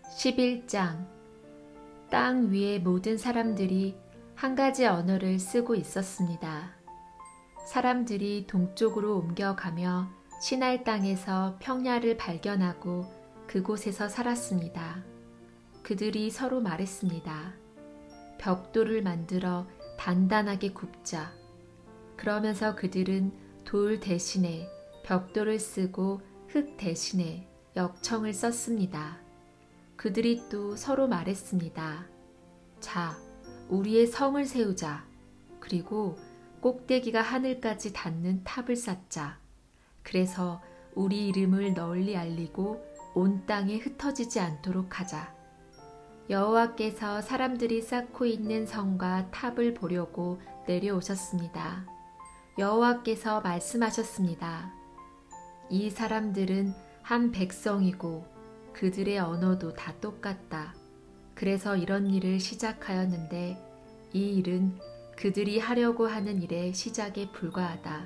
11장. 땅 위의 모든 사람들이 한 가지 언어를 쓰고 있었습니다. 사람들이 동쪽으로 옮겨가며 시날 땅에서 평야를 발견하고 그곳에서 살았습니다. 그들이 서로 말했습니다. 벽돌을 만들어 단단하게 굽자. 그러면서 그들은 돌 대신에 벽돌을 쓰고 흙 대신에 역청을 썼습니다. 그들이 또 서로 말했습니다. 자, 우리의 성을 세우자. 그리고 꼭대기가 하늘까지 닿는 탑을 쌓자. 그래서 우리 이름을 널리 알리고 온 땅에 흩어지지 않도록 하자. 여호와께서 사람들이 쌓고 있는 성과 탑을 보려고 내려오셨습니다. 여호와께서 말씀하셨습니다. 이 사람들은 한 백성이고 그들의 언어도 다 똑같다. 그래서 이런 일을 시작하였는데 이 일은 그들이 하려고 하는 일의 시작에 불과하다.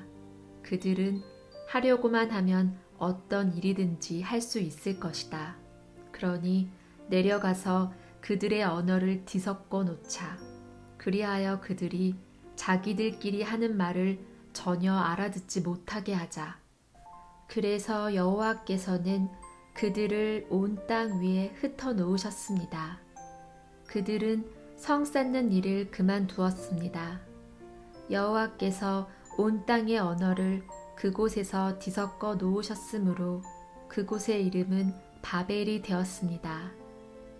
그들은 하려고만 하면 어떤 일이든지 할 수 있을 것이다. 그러니 내려가서 그들의 언어를 뒤섞어 놓자. 그리하여 그들이 자기들끼리 하는 말을 전혀 알아듣지 못하게 하자. 그래서 여호와께서는 그들을 온 땅 위에 흩어 놓으셨습니다. 그들은 성 쌓는 일을 그만두었습니다. 여호와께서 온 땅의 언어를 그곳에서 뒤섞어 놓으셨으므로 그곳의 이름은 바벨이 되었습니다.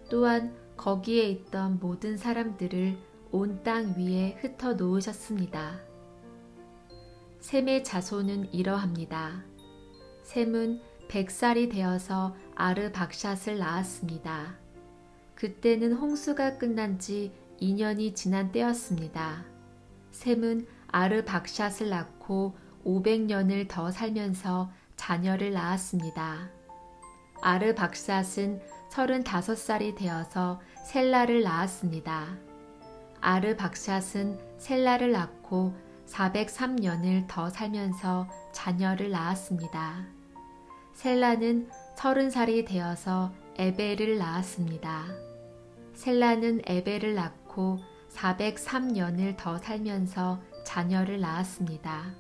또한 거기에 있던 모든 사람들을 온 땅 위에 흩어 놓으셨습니다. 셈의 자손은 이러합니다. 셈은 100살이 되어서 아르박샷을 낳았습니다. 그때는 홍수가 끝난 지 2년이 지난 때였습니다. 셈은 아르박샷을 낳고 500년을 더 살면서 자녀를 낳았습니다. 아르박샷은 35살이 되어서 셀라를 낳았습니다. 아르박샷은 셀라를 낳고 403년을 더 살면서 자녀를 낳았습니다. 셀라는 30살이 되어서 에벨을 낳았습니다. 셀라는 에벨을 낳고 403년을 더 살면서 자녀를 낳았습니다.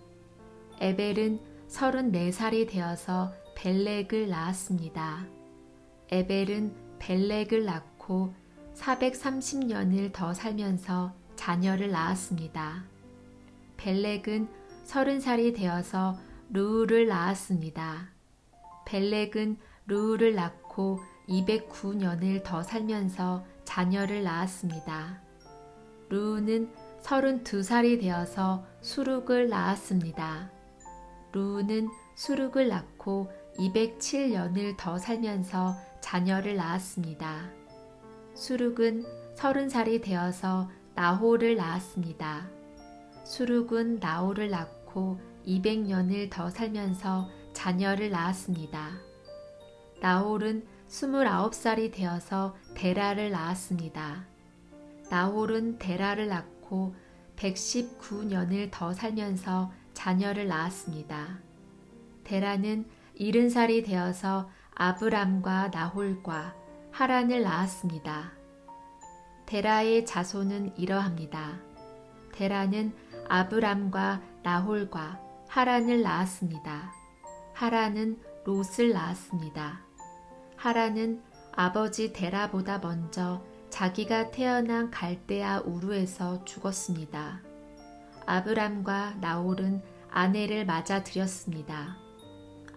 에벨은 34살이 되어서 벨렉을 낳았습니다. 에벨은 벨렉을 낳고 430년을 더 살면서 자녀를 낳았습니다. 벨렉은 30살이 되어서 루우를 낳았습니다. 벨렉은 루우를 낳고 209년을 더 살면서 자녀를 낳았습니다. 루우는 32살이 되어서 수룩을 낳았습니다. 루우는 수룩을 낳고 207년을 더 살면서 자녀를 낳았습니다. 수룩은 30살이 되어서 나홀을 낳았습니다. 수룩은 나홀을 낳고 200년을 더 살면서 자녀를 낳았습니다. 나홀은 29살이 되어서 데라를 낳았습니다. 나홀은 데라를 낳고 119년을 더 살면서 자녀를 낳았습니다. 데라는 70살이 되어서 아브람과 나홀과 하란을 낳았습니다. 데라의 자손은 이러합니다. 데라는 아브람과 나홀과 하란을 낳았습니다. 하란은 롯을 낳았습니다. 하란은 아버지 데라보다 먼저 자기가 태어난 갈대아 우르에서 죽었습니다. 아브람과 나홀은 아내를 맞아들였습니다.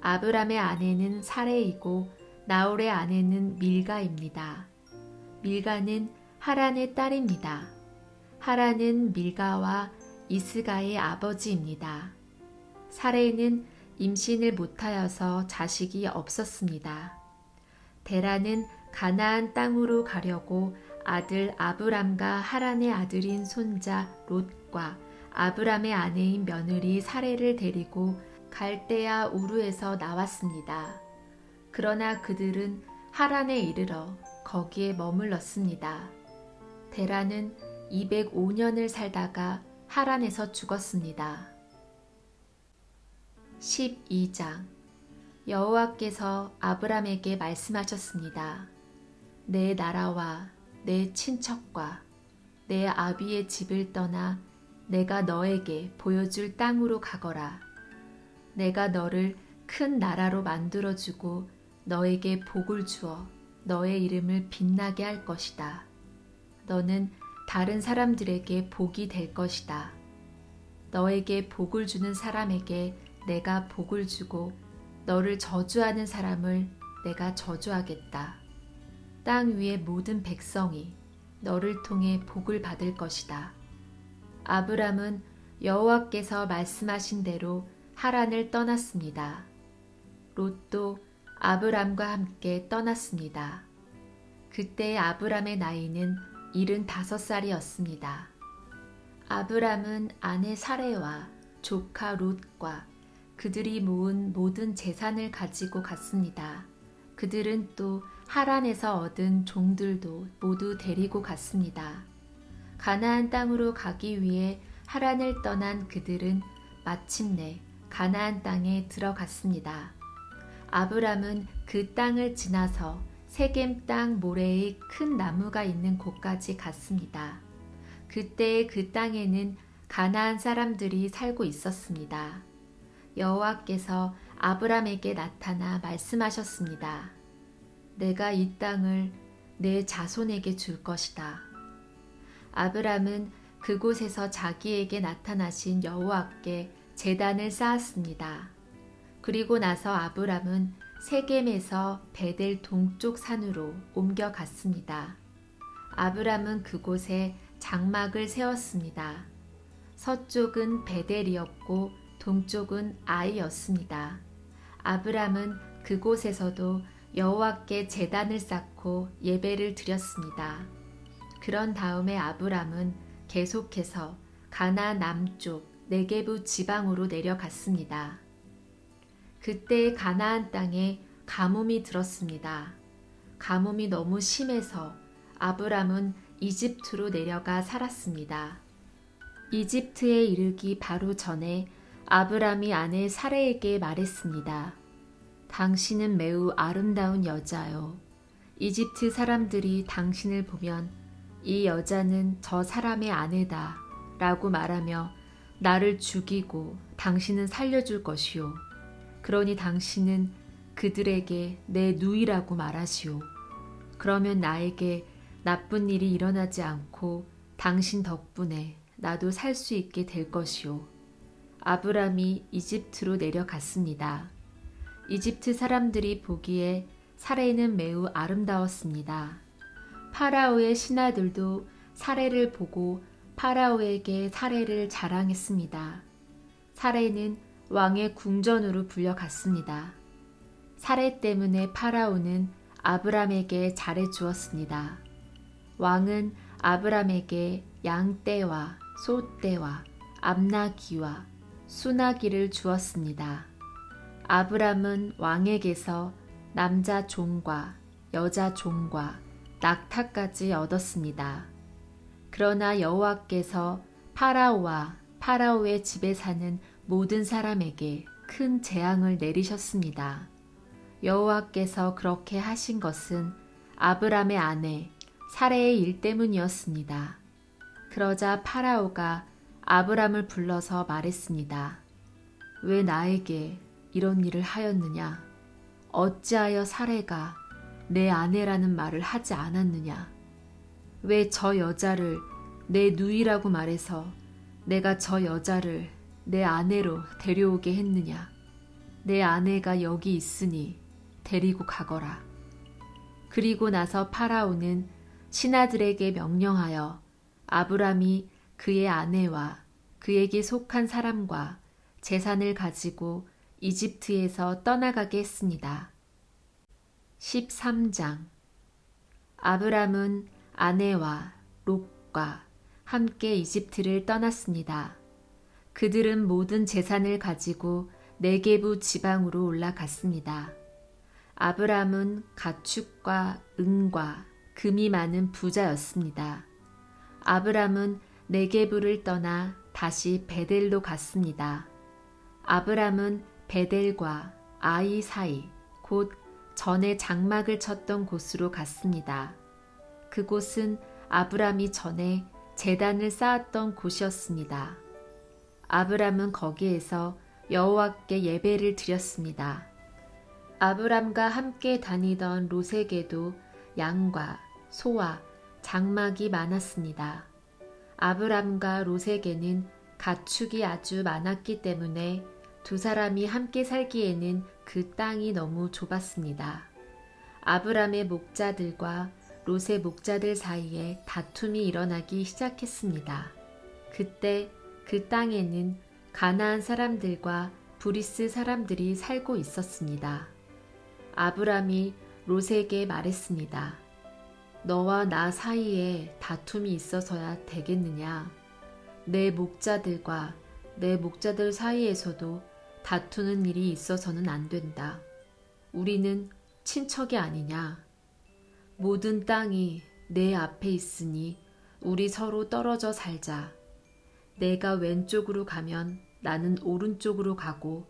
아브람의 아내는 사레이고 나홀의 아내는 밀가입니다. 밀가는 하란의 딸입니다. 하란은 밀가와 이스가의 아버지입니다. 사레이는 임신을 못하여서 자식이 없었습니다. 데라는 가나안 땅으로 가려고 아들 아브람과 하란의 아들인 손자 롯과 아브람의 아내인 며느리 사레를 데리고 갈대아 우르에서 나왔습니다. 그러나 그들은 하란에 이르러 거기에 머물렀습니다. 데라는 205년을 살다가 하란에서 죽었습니다. 12장. 여호와께서 아브람에게 말씀하셨습니다. 내 나라와 내 친척과 내 아비의 집을 떠나 내가 너에게 보여줄 땅으로 가거라. 내가 너를 큰 나라로 만들어주고 너에게 복을 주어 너의 이름을 빛나게 할 것이다. 너는 다른 사람들에게 복이 될 것이다. 너에게 복을 주는 사람에게 내가 복을 주고 너를 저주하는 사람을 내가 저주하겠다. 땅 위의 모든 백성이 너를 통해 복을 받을 것이다. 아브람은 여호와께서 말씀하신 대로 하란을 떠났습니다. 롯도 아브람과 함께 떠났습니다. 그때 아브람의 나이는 75살이었습니다. 아브람은 아내 사레와 조카 롯과 그들이 모은 모든 재산을 가지고 갔습니다. 그들은 또 하란에서 얻은 종들도 모두 데리고 갔습니다. 가나안 땅으로 가기 위해 하란을 떠난 그들은 마침내 가나안 땅에 들어갔습니다. 아브람은 그 땅을 지나서 세겜 땅 모래의 큰 나무가 있는 곳까지 갔습니다. 그때 그 땅에는 가나안 사람들이 살고 있었습니다. 여호와께서 아브람에게 나타나 말씀하셨습니다. 내가 이 땅을 내 자손에게 줄 것이다. 아브람은 그곳에서 자기에게 나타나신 여호와께 제단을 쌓았습니다. 그리고 나서 아브람은 세겜에서 베델 동쪽 산으로 옮겨갔습니다. 아브람은 그곳에 장막을 세웠습니다. 서쪽은 베델이었고 동쪽은 아이였습니다. 아브람은 그곳에서도 여호와께 제단을 쌓고 예배를 드렸습니다. 그런 다음에 아브람은 계속해서 가나안 남쪽 네게부 지방으로 내려갔습니다. 그때 가나안 땅에 가뭄이 들었습니다. 가뭄이 너무 심해서 아브람은 이집트로 내려가 살았습니다. 이집트에 이르기 바로 전에 아브람이 아내 사레에게 말했습니다. 당신은 매우 아름다운 여자요. 이집트 사람들이 당신을 보면 이 여자는 저 사람의 아내다 라고 말하며 나를 죽이고 당신은 살려줄 것이요. 그러니 당신은 그들에게 내 누이라고 말하시오. 그러면 나에게 나쁜 일이 일어나지 않고 당신 덕분에 나도 살 수 있게 될 것이오. 아브람이 이집트로 내려갔습니다. 이집트 사람들이 보기에 사레는 매우 아름다웠습니다. 파라오의 신하들도 사레를 보고 파라오에게 사레를 자랑했습니다. 사레는 왕의 궁전으로 불려갔습니다. 사레 때문에 파라오는 아브람에게 잘해주었습니다. 왕은 아브람에게 양떼와 소떼와 암나귀와 수나귀를 주었습니다. 아브람은 왕에게서 남자 종과 여자 종과 낙타까지 얻었습니다. 그러나 여호와께서 파라오와 파라오의 집에 사는 모든 사람에게 큰 재앙을 내리셨습니다. 여호와께서 그렇게 하신 것은 아브람의 아내 사레의 일 때문이었습니다. 그러자 파라오가 아브람을 불러서 말했습니다. 왜 나에게 이런 일을 하였느냐? 어찌하여 사레가 내 아내라는 말을 하지 않았느냐? 왜 저 여자를 내 누이라고 말해서 내가 저 여자를 내 아내로 데려오게 했느냐? 내 아내가 여기 있으니 데리고 가거라. 그리고 나서 파라오는 신하들에게 명령하여 아브람이 그의 아내와 그에게 속한 사람과 재산을 가지고 이집트에서 떠나가게 했습니다. 13장 아브람은 아내와 롯과 함께 이집트를 떠났습니다. 그들은 모든 재산을 가지고 네게부 지방으로 올라갔습니다. 아브람은 가축과 은과 금이 많은 부자였습니다. 아브람은 네게부를 떠나 다시 베델로 갔습니다. 아브람은 베델과 아이 사이 곧 전에 장막을 쳤던 곳으로 갔습니다. 그곳은 아브람이 전에 제단을 쌓았던 곳이었습니다. 아브람은 거기에서 여호와께 예배를 드렸습니다. 아브람과 함께 다니던 롯에게도 양과 소와 장막이 많았습니다. 아브람과 롯에게는 가축이 아주 많았기 때문에 두 사람이 함께 살기에는 그 땅이 너무 좁았습니다. 아브람의 목자들과 롯의 목자들 사이에 다툼이 일어나기 시작했습니다. 그때 그 땅에는 가나안 사람들과 브리스 사람들이 살고 있었습니다. 아브람이 롯에게 말했습니다. 너와 나 사이에 다툼이 있어서야 되겠느냐? 내 목자들과 내 목자들 사이에서도 다투는 일이 있어서는 안 된다. 우리는 친척이 아니냐? 모든 땅이 내 앞에 있으니 우리 서로 떨어져 살자. 내가 왼쪽으로 가면 나는 오른쪽으로 가고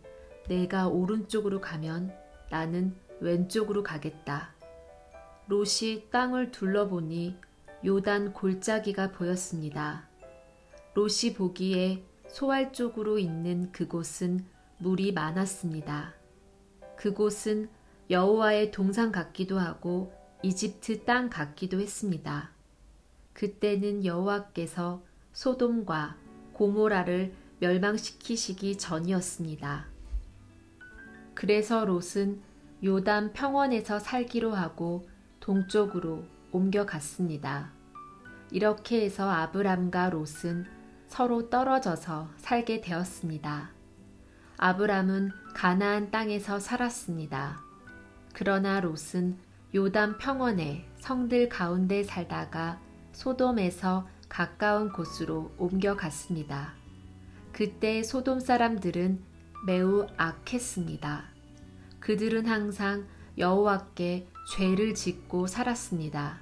내가 오른쪽으로 가면 나는 왼쪽으로 가겠다. 롯이 땅을 둘러보니 요단 골짜기가 보였습니다. 롯이 보기에 소알 쪽으로 있는 그곳은 물이 많았습니다. 그곳은 여호와의 동산 같기도 하고 이집트 땅 같기도 했습니다. 그때는 여호와께서 소돔과 고모라를 멸망시키시기 전이었습니다. 그래서 롯은 요단 평원에서 살기로 하고 동쪽으로 옮겨갔습니다. 이렇게 해서 아브람과 롯은 서로 떨어져서 살게 되었습니다. 아브람은 가나안 땅에서 살았습니다. 그러나 롯은 요단 평원의 성들 가운데 살다가 소돔에서 가까운 곳으로 옮겨갔습니다. 그때 소돔 사람들은 매우 악했습니다. 그들은 항상 여호와께 죄를 짓고 살았습니다.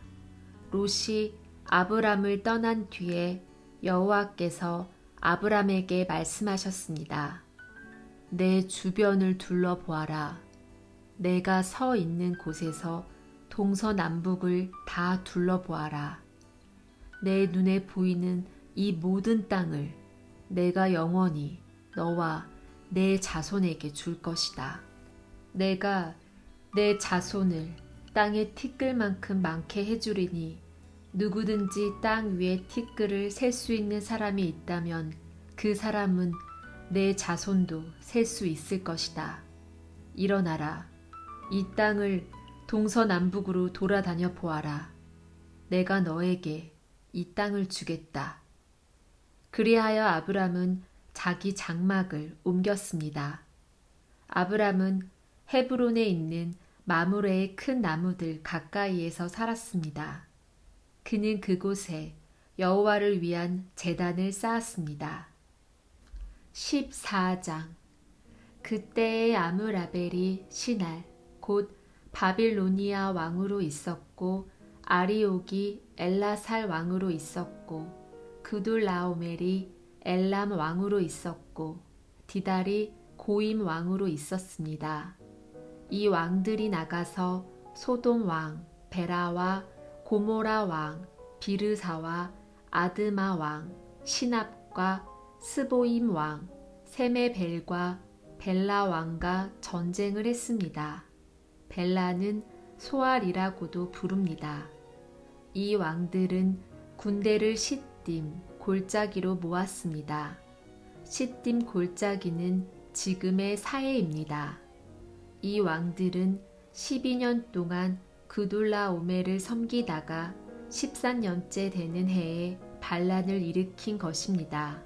롯이 아브람을 떠난 뒤에 여호와께서 아브람에게 말씀하셨습니다. 내 주변을 둘러보아라. 내가 서 있는 곳에서 동서남북을 다 둘러보아라. 내 눈에 보이는 이 모든 땅을 내가 영원히 너와 내 자손에게 줄 것이다. 내가 내 자손을 땅의 티끌만큼 많게 해주리니 누구든지 땅 위에 티끌을 셀 수 있는 사람이 있다면 그 사람은 내 자손도 셀 수 있을 것이다. 일어나라. 이 땅을 동서남북으로 돌아다녀 보아라. 내가 너에게 이 땅을 주겠다. 그리하여 아브람은 자기 장막을 옮겼습니다. 아브람은 헤브론에 있는 마므레의 큰 나무들 가까이에서 살았습니다. 그는 그곳에 여호와를 위한 제단을 쌓았습니다. 14장. 그때의 아므라벨이 신할 곧 바빌로니아 왕으로 있었고 아리옥이 엘라살 왕으로 있었고 그둘라오멜이 엘람 왕으로 있었고 디달이 고임 왕으로 있었습니다. 이 왕들이 나가서 소돔 왕 베라와 고모라 왕 비르사와 아드마 왕 시납과 스보임 왕 세메벨과 벨라 왕과 전쟁을 했습니다. 벨라는 소알이라고도 부릅니다. 이 왕들은 군대를 시딤 골짜기로 모았습니다. 시딤 골짜기는 지금의 사해입니다. 이 왕들은 12년 동안 그둘라오멜을 섬기다가 13년째 되는 해에 반란을 일으킨 것입니다.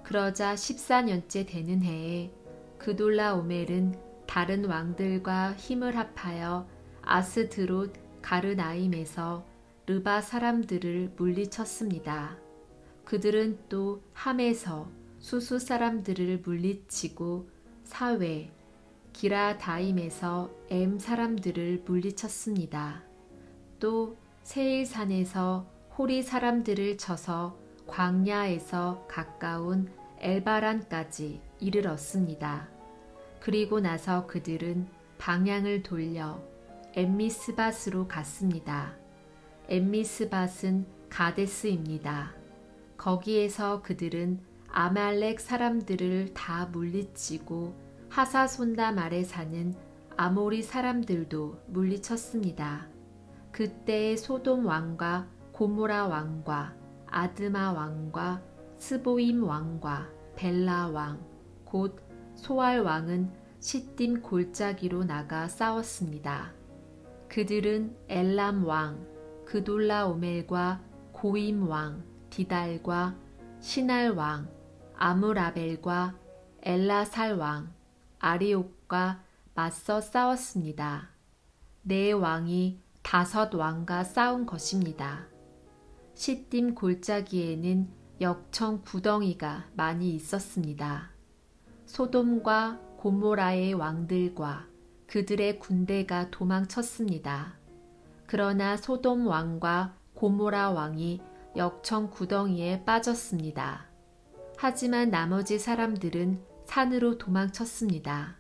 그러자 14년째 되는 해에 그둘라오멜은 다른 왕들과 힘을 합하여 아스드롯 가르나임에서 르바 사람들을 물리쳤습니다. 그들은 또 함에서 수수 사람들을 물리치고 사외 기라다임에서 엠 사람들을 물리쳤습니다. 또 세일산에서 호리 사람들을 쳐서 광야에서 가까운 엘바란까지 이르렀습니다. 그리고 나서 그들은 방향을 돌려 엠미스밧으로 갔습니다. 엠미스밧은 가데스입니다. 거기에서 그들은 아말렉 사람들을 다 물리치고 하사손담 아래 사는 아모리 사람들도 물리쳤습니다. 그때의 소돔 왕과 고모라 왕과 아드마 왕과 스보임 왕과 벨라 왕, 곧 소알 왕은 시딤 골짜기로 나가 싸웠습니다. 그들은 엘람 왕, 그돌라오멜과 고임 왕, 디달과 시날 왕, 아므라벨과 엘라살 왕, 아리옥과 맞서 싸웠습니다. 네 왕이 5 왕과 싸운 것입니다. 시딤 골짜기에는 역청 구덩이가 많이 있었습니다. 소돔과 고모라의 왕들과 그들의 군대가 도망쳤습니다. 그러나 소돔 왕과 고모라 왕이 역청 구덩이에 빠졌습니다. 하지만 나머지 사람들은 산으로 도망쳤습니다.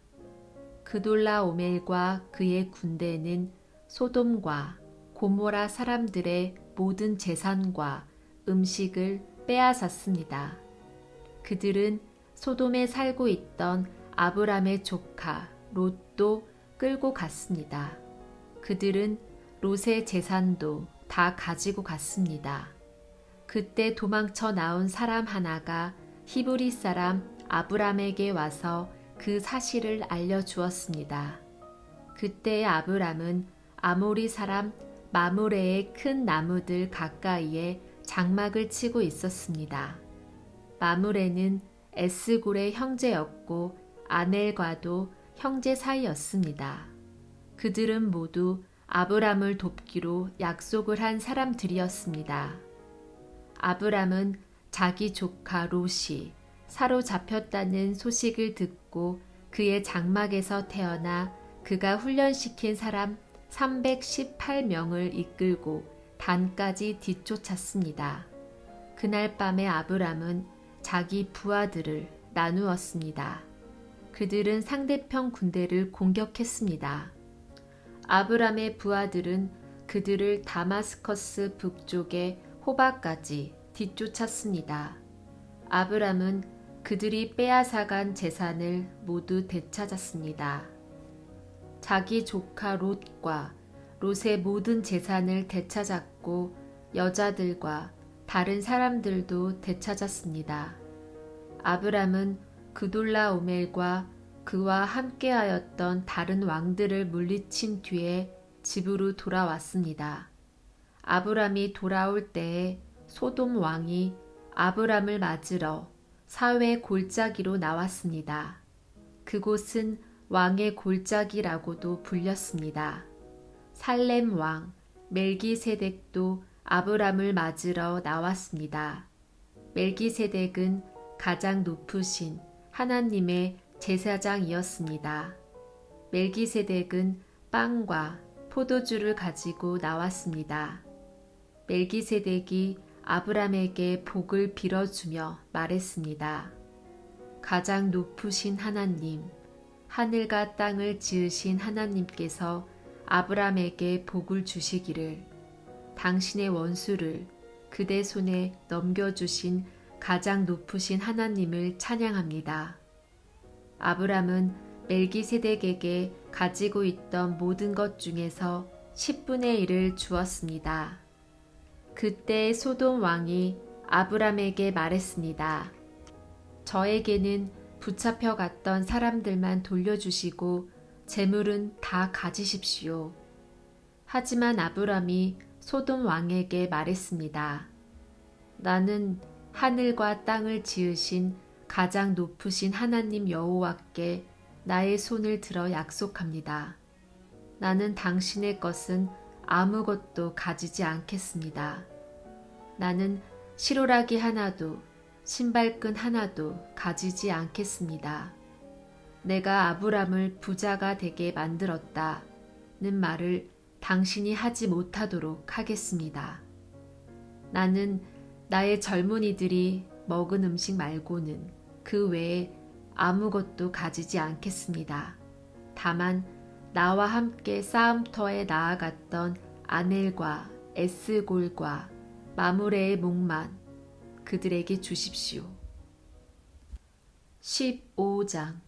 그돌라오멜과 그의 군대는 소돔과 고모라 사람들의 모든 재산과 음식을 빼앗았습니다. 그들은 소돔에 살고 있던 아브람의 조카 롯도 끌고 갔습니다. 그들은 롯의 재산도 다 가지고 갔습니다. 그때 도망쳐 나온 사람 하나가 히브리 사람 아브람에게 와서 그 사실을 알려주었습니다. 그때 아브람은 아모리 사람 마므레의 큰 나무들 가까이에 장막을 치고 있었습니다. 마므레는 에스골의 형제였고 아넬과도 형제 사이였습니다. 그들은 모두 아브람을 돕기로 약속을 한 사람들이었습니다. 아브람은 자기 조카 롯이 사로잡혔다는 소식을 듣고 그의 장막에서 태어나 그가 훈련시킨 사람 318명을 이끌고 단까지 뒤쫓았습니다. 그날 밤에 아브람은 자기 부하들을 나누었습니다. 그들은 상대편 군대를 공격했습니다. 아브람의 부하들은 그들을 다마스커스 북쪽의 호바까지 뒤쫓았습니다. 아브람은 그들이 빼앗아간 재산을 모두 되찾았습니다. 자기 조카 롯과 롯의 모든 재산을 되찾았고 여자들과 다른 사람들도 되찾았습니다. 아브람은 그돌라오멜과 그와 함께하였던 다른 왕들을 물리친 뒤에 집으로 돌아왔습니다. 아브람이 돌아올 때에 소돔 왕이 아브람을 맞으러 사회 골짜기로 나왔습니다. 그곳은 왕의 골짜기라고도 불렸습니다. 살렘 왕 멜기세덱도 아브람을 맞으러 나왔습니다. 멜기세덱은 가장 높으신 하나님의 제사장이었습니다. 멜기세덱은 빵과 포도주를 가지고 나왔습니다. 멜기세덱이 아브람에게 복을 빌어주며 말했습니다. 가장 높으신 하나님, 하늘과 땅을 지으신 하나님께서 아브람에게 복을 주시기를, 당신의 원수를 그대 손에 넘겨주신 가장 높으신 하나님을 찬양합니다. 아브람은 멜기세덱에게 가지고 있던 모든 것 중에서 10분의 1을 주었습니다. 그때 소돔 왕이 아브람에게 말했습니다. 저에게는 붙잡혀 갔던 사람들만 돌려주시고 재물은 다 가지십시오. 하지만 아브람이 소돔 왕에게 말했습니다. 나는 하늘과 땅을 지으신 가장 높으신 하나님 여호와께 나의 손을 들어 약속합니다. 나는 당신의 것은 아무것도 가지지 않겠습니다. 나는 시로라기 하나도 신발끈 하나도 가지지 않겠습니다. 내가 아브람을 부자가 되게 만들었다는 말을 당신이 하지 못하도록 하겠습니다. 나는 나의 젊은이들이 먹은 음식 말고는 그 외에 아무것도 가지지 않겠습니다. 다만 나와 함께 싸움터에 나아갔던 아넬과 에스골과 마므레의 목만 그들에게 주십시오. 15장.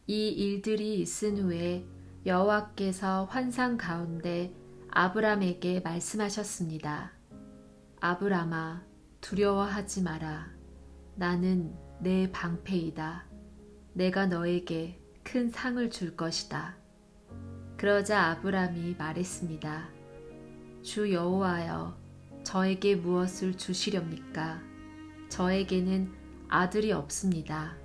이 일들이 있은 후에 여호와께서 환상 가운데 아브람에게 말씀하셨습니다. 아브람아, 두려워하지 마라. 나는 내 방패이다. 내가 너에게 큰 상을 줄 것이다. 그러자 아브람이 말했습니다. 주 여호와여, 저에게 무엇을 주시렵니까? 저에게는 아들이 없습니다.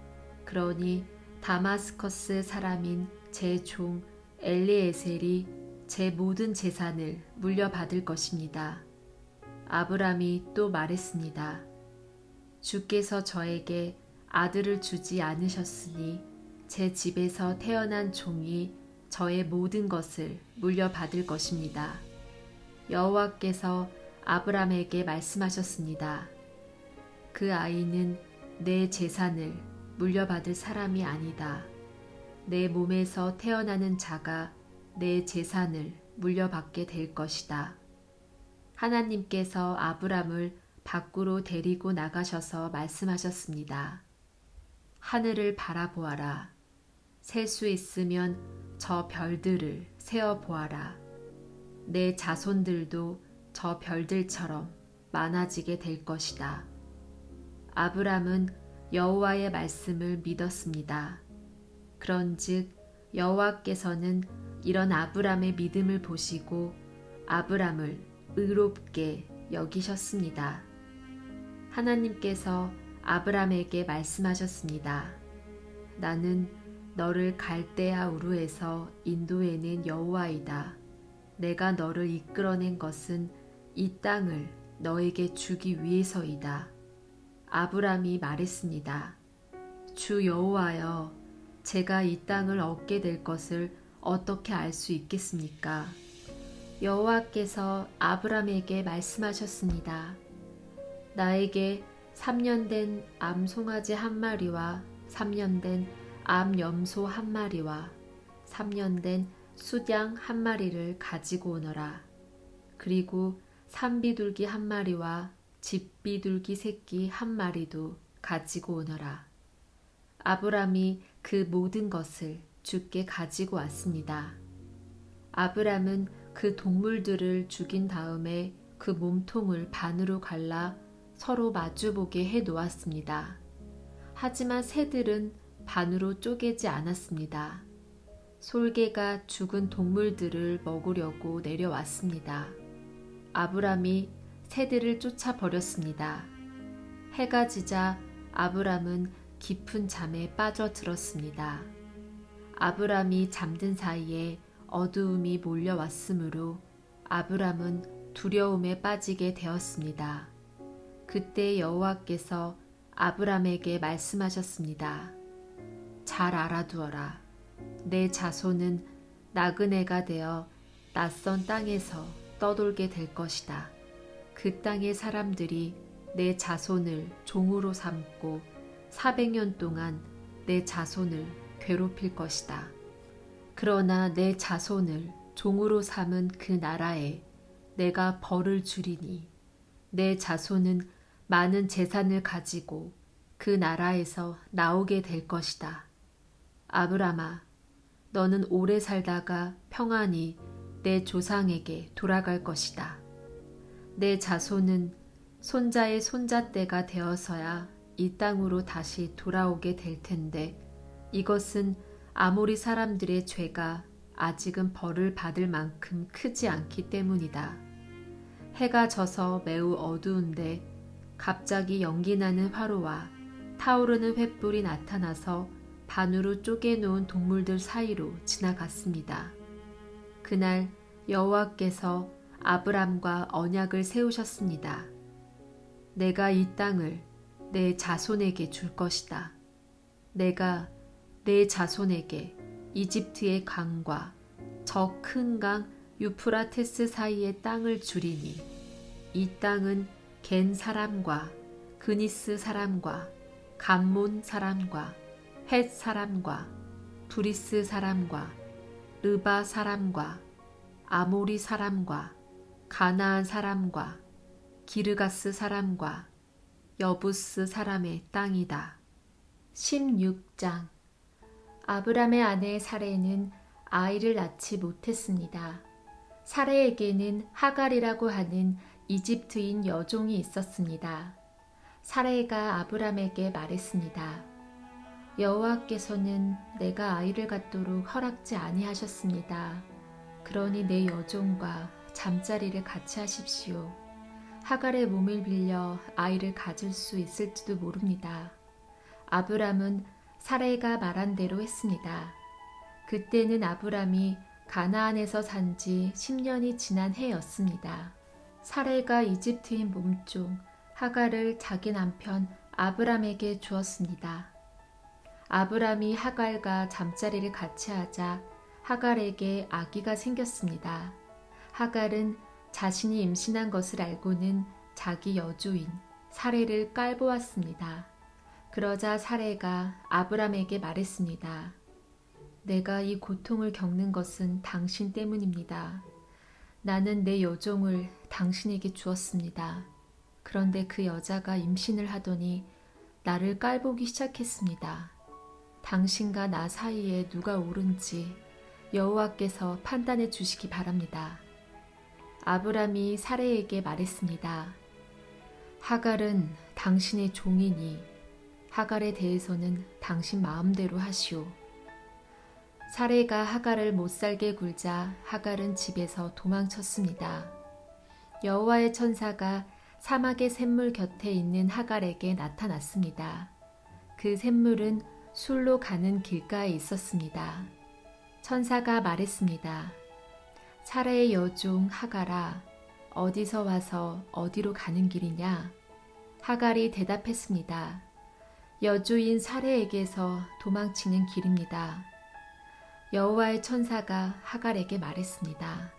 그러니 다마스커스 사람인 제 종 엘리에셀이 제 모든 재산을 물려받을 것입니다. 아브람이 또 말했습니다. 주께서 저에게 아들을 주지 않으셨으니 제 집에서 태어난 종이 저의 모든 것을 물려받을 것입니다. 여호와께서 아브람에게 말씀하셨습니다. 그 아이는 내 재산을 물려받을 사람이 아니다. 내 몸에서 태어나는 자가 내 재산을 물려받게 될 것이다. 하나님께서 아브람을 밖으로 데리고 나가셔서 말씀하셨습니다. 하늘을 바라보아라. 셀 수 있으면 저 별들을 세어 보아라. 내 자손들도 저 별들처럼 많아지게 될 것이다. 아브람은 여호와의 말씀을 믿었습니다. 그런즉 여호와께서는 이런 아브람의 믿음을 보시고 아브람을 의롭게 여기셨습니다. 하나님께서 아브람에게 말씀하셨습니다. 나는 너를 갈대아 우르에서 인도해낸 여호와이다. 내가 너를 이끌어낸 것은 이 땅을 너에게 주기 위해서이다. 아브람이 말했습니다. 주 여호와여, 제가 이 땅을 얻게 될 것을 어떻게 알 수 있겠습니까? 여호와께서 아브람에게 말씀하셨습니다. 나에게 3년 된 암송아지 한 마리와 3년 된 암염소 한 마리와 3년 된 숫양 한 마리를 가지고 오너라. 그리고 산비둘기 한 마리와 집비둘기 새끼 한 마리도 가지고 오너라. 아브람이 그 모든 것을 주께 가지고 왔습니다. 아브람은 그 동물들을 죽인 다음에 그 몸통을 반으로 갈라 서로 마주보게 해 놓았습니다. 하지만 새들은 반으로 쪼개지 않았습니다. 솔개가 죽은 동물들을 먹으려고 내려왔습니다. 아브람이 새들을 쫓아버렸습니다. 해가 지자 아브람은 깊은 잠에 빠져들었습니다. 아브람이 잠든 사이에 어두움이 몰려왔으므로 아브람은 두려움에 빠지게 되었습니다. 그때 여호와께서 아브람에게 말씀하셨습니다. 잘 알아두어라. 내 자손은 나그네가 되어 낯선 땅에서 떠돌게 될 것이다. 그 땅의 사람들이 내 자손을 종으로 삼고 400년 동안 내 자손을 괴롭힐 것이다. 그러나 내 자손을 종으로 삼은 그 나라에 내가 벌을 주리니 내 자손은 많은 재산을 가지고 그 나라에서 나오게 될 것이다. 아브람아, 너는 오래 살다가 평안히 내 조상에게 돌아갈 것이다. 내 자손은 손자의 손자 때가 되어서야 이 땅으로 다시 돌아오게 될 텐데 이것은 아모리 사람들의 죄가 아직은 벌을 받을 만큼 크지 않기 때문이다. 해가 져서 매우 어두운데 갑자기 연기나는 화로와 타오르는 횃불이 나타나서 반으로 쪼개놓은 동물들 사이로 지나갔습니다. 그날 여호와께서 아브람과 언약을 세우셨습니다. 내가 이 땅을 내 자손에게 줄 것이다. 내가 내 자손에게 이집트의 강과 저 큰 강 유프라테스 사이의 땅을 주리니 이 땅은 겐 사람과 그니스 사람과 감몬 사람과 헷 사람과 브리스 사람과 르바 사람과 아모리 사람과 가나안 사람과 기르가스 사람과 여부스 사람의 땅이다. 16장. 아브람의 아내 사레는 아이를 낳지 못했습니다. 사레에게는 하갈이라고 하는 이집트인 여종이 있었습니다. 사레가 아브람에게 말했습니다. 여호와께서는 내가 아이를 갖도록 허락지 아니하셨습니다. 그러니 내 여종과 잠자리를 같이 하십시오. 하갈의 몸을 빌려 아이를 가질 수 있을지도 모릅니다. 아브람은 사레가 말한 대로 했습니다. 그때는 아브람이 가나안에서 산 지 10년이 지난 해였습니다. 사레가 이집트인 몸종 하갈을 자기 남편 아브람에게 주었습니다. 아브람이 하갈과 잠자리를 같이 하자 하갈에게 아기가 생겼습니다. 하갈은 자신이 임신한 것을 알고는 자기 여주인 사레를 깔보았습니다. 그러자 사레가 아브람에게 말했습니다. 내가 이 고통을 겪는 것은 당신 때문입니다. 나는 내 여종을 당신에게 주었습니다. 그런데 그 여자가 임신을 하더니 나를 깔보기 시작했습니다. 당신과 나 사이에 누가 옳은지 여호와께서 판단해 주시기 바랍니다. 아브람이 사레에게 말했습니다. 하갈은 당신의 종이니 하갈에 대해서는 당신 마음대로 하시오. 사레가 하갈을 못살게 굴자 하갈은 집에서 도망쳤습니다. 여호와의 천사가 사막의 샘물 곁에 있는 하갈에게 나타났습니다. 그 샘물은 술로 가는 길가에 있었습니다. 천사가 말했습니다. 사라의 여종 하갈아, 어디서 와서 어디로 가는 길이냐? 하갈이 대답했습니다. 여주인 사레에게서 도망치는 길입니다. 여호와의 천사가 하갈에게 말했습니다.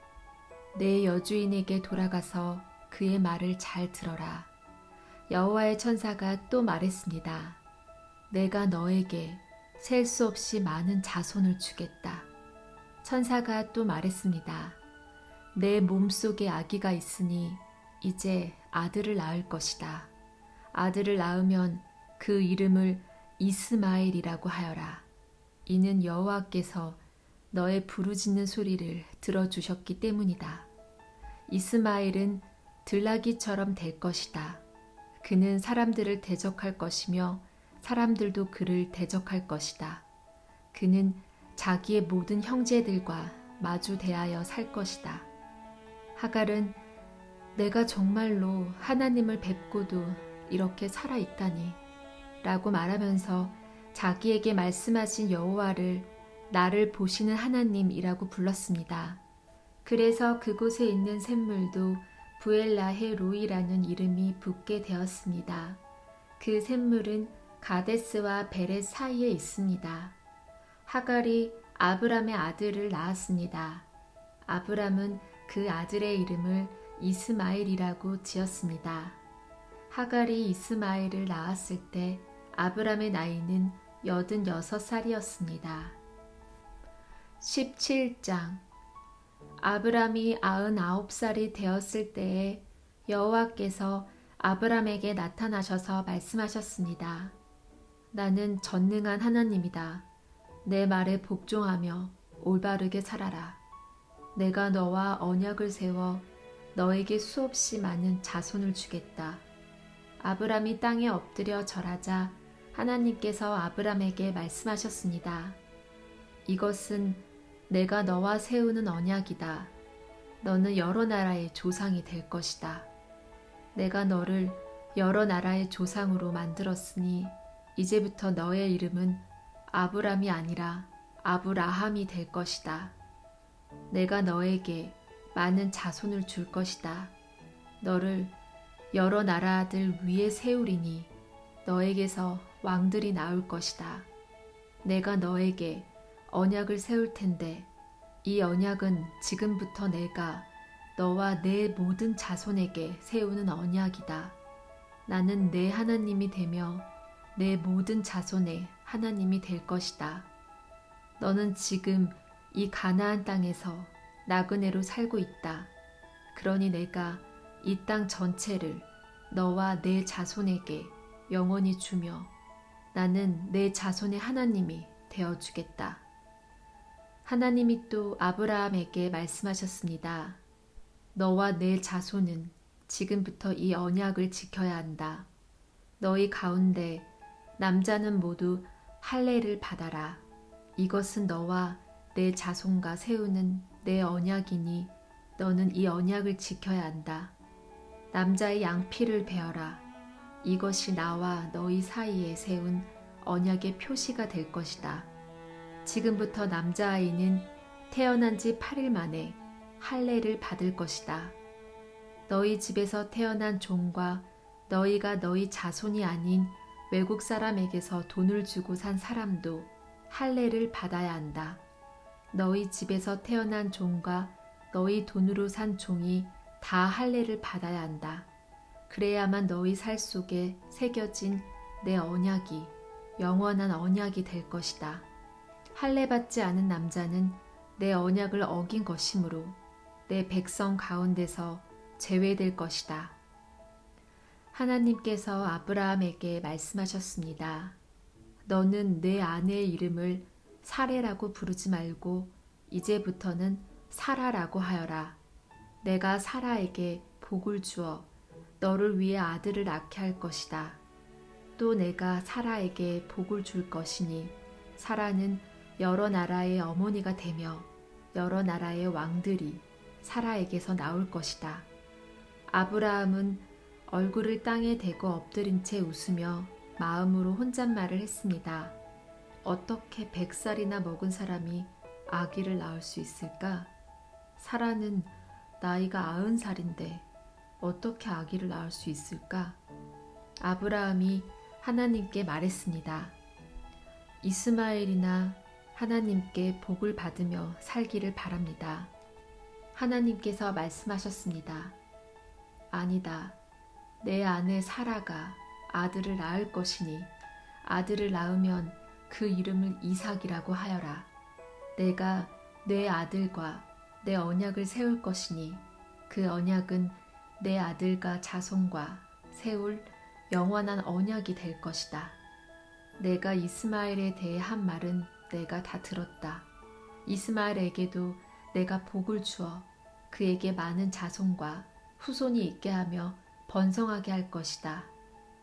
내 여주인에게 돌아가서 그의 말을 잘 들어라. 여호와의 천사가 또 말했습니다. 내가 너에게 셀 수 없이 많은 자손을 주겠다. 천사가 또 말했습니다. 내 몸속에 아기가 있으니 이제 아들을 낳을 것이다. 아들을 낳으면 그 이름을 이스마엘이라고 하여라. 이는 여호와께서 너의 부르짖는 소리를 들어주셨기 때문이다. 이스마엘은 들나귀처럼 될 것이다. 그는 사람들을 대적할 것이며 사람들도 그를 대적할 것이다. 그는 자기의 모든 형제들과 마주 대하여 살 것이다. 하갈은 내가 정말로 하나님을 뵙고도 이렇게 살아있다니 라고 말하면서 자기에게 말씀하신 여호와를 나를 보시는 하나님이라고 불렀습니다. 그래서 그곳에 있는 샘물도 부엘라헤 로이라는 이름이 붙게 되었습니다. 그 샘물은 가데스와 베렛 사이에 있습니다. 하갈이 아브람의 아들을 낳았습니다. 아브람은 그 아들의 이름을 이스마엘이라고 지었습니다. 하갈이 이스마엘을 낳았을 때 아브람의 나이는 86살이었습니다. 17장. 아브람이 99살이 되었을 때에 여호와께서 아브람에게 나타나셔서 말씀하셨습니다. 나는 전능한 하나님이다. 내 말에 복종하며 올바르게 살아라. 내가 너와 언약을 세워 너에게 수없이 많은 자손을 주겠다. 아브람이 땅에 엎드려 절하자 하나님께서 아브람에게 말씀하셨습니다. 이것은 내가 너와 세우는 언약이다. 너는 여러 나라의 조상이 될 것이다. 내가 너를 여러 나라의 조상으로 만들었으니 이제부터 너의 이름은 아브람이 아니라 아브라함이 될 것이다. 내가 너에게 많은 자손을 줄 것이다. 너를 여러 나라들 위에 세우리니 너에게서 왕들이 나올 것이다. 내가 너에게 언약을 세울 텐데 이 언약은 지금부터 내가 너와 내 모든 자손에게 세우는 언약이다. 나는 내 하나님이 되며 내 모든 자손의 하나님이 될 것이다. 너는 지금 이 가나안 땅에서 나그네로 살고 있다. 그러니 내가 이 땅 전체를 너와 내 자손에게 영원히 주며 나는 내 자손의 하나님이 되어주겠다. 하나님이 또 아브라함에게 말씀하셨습니다. 너와 내 자손은 지금부터 이 언약을 지켜야 한다. 너희 가운데 남자는 모두 할례를 받아라. 이것은 너와 내 자손과 세우는 내 언약이니 너는 이 언약을 지켜야 한다. 남자의 양피를 베어라. 이것이 나와 너희 사이에 세운 언약의 표시가 될 것이다. 지금부터 남자아이는 태어난 지 8일 만에 할례를 받을 것이다. 너희 집에서 태어난 종과 너희가 너희 자손이 아닌 외국 사람에게서 돈을 주고 산 사람도 할례를 받아야 한다. 너희 집에서 태어난 종과 너희 돈으로 산 종이 다 할례를 받아야 한다. 그래야만 너희 살 속에 새겨진 내 언약이 영원한 언약이 될 것이다. 할례 받지 않은 남자는 내 언약을 어긴 것이므로 내 백성 가운데서 제외될 것이다. 하나님께서 아브라함에게 말씀하셨습니다. 너는 내 아내의 이름을 사레라고 부르지 말고 이제부터는 사라라고 하여라. 내가 사라에게 복을 주어 너를 위해 아들을 낳게 할 것이다. 또 내가 사라에게 복을 줄 것이니 사라는 여러 나라의 어머니가 되며 여러 나라의 왕들이 사라에게서 나올 것이다. 아브라함은 얼굴을 땅에 대고 엎드린 채 웃으며 마음으로 혼잣말을 했습니다. 어떻게 100살이나 먹은 사람이 아기를 낳을 수 있을까? 사라는 나이가 90살인데 어떻게 아기를 낳을 수 있을까? 아브라함이 하나님께 말했습니다. 이스마엘이나 하나님께 복을 받으며 살기를 바랍니다. 하나님께서 말씀하셨습니다. 아니다. 내 아내 사라가 아들을 낳을 것이니 아들을 낳으면 그 이름을 이삭이라고 하여라. 내가 내 아들과 내 언약을 세울 것이니 그 언약은 내 아들과 자손과 세울 영원한 언약이 될 것이다. 내가 이스마엘에 대해 한 말은 내가 다 들었다. 이스마엘에게도 내가 복을 주어 그에게 많은 자손과 후손이 있게 하며 번성하게 할 것이다.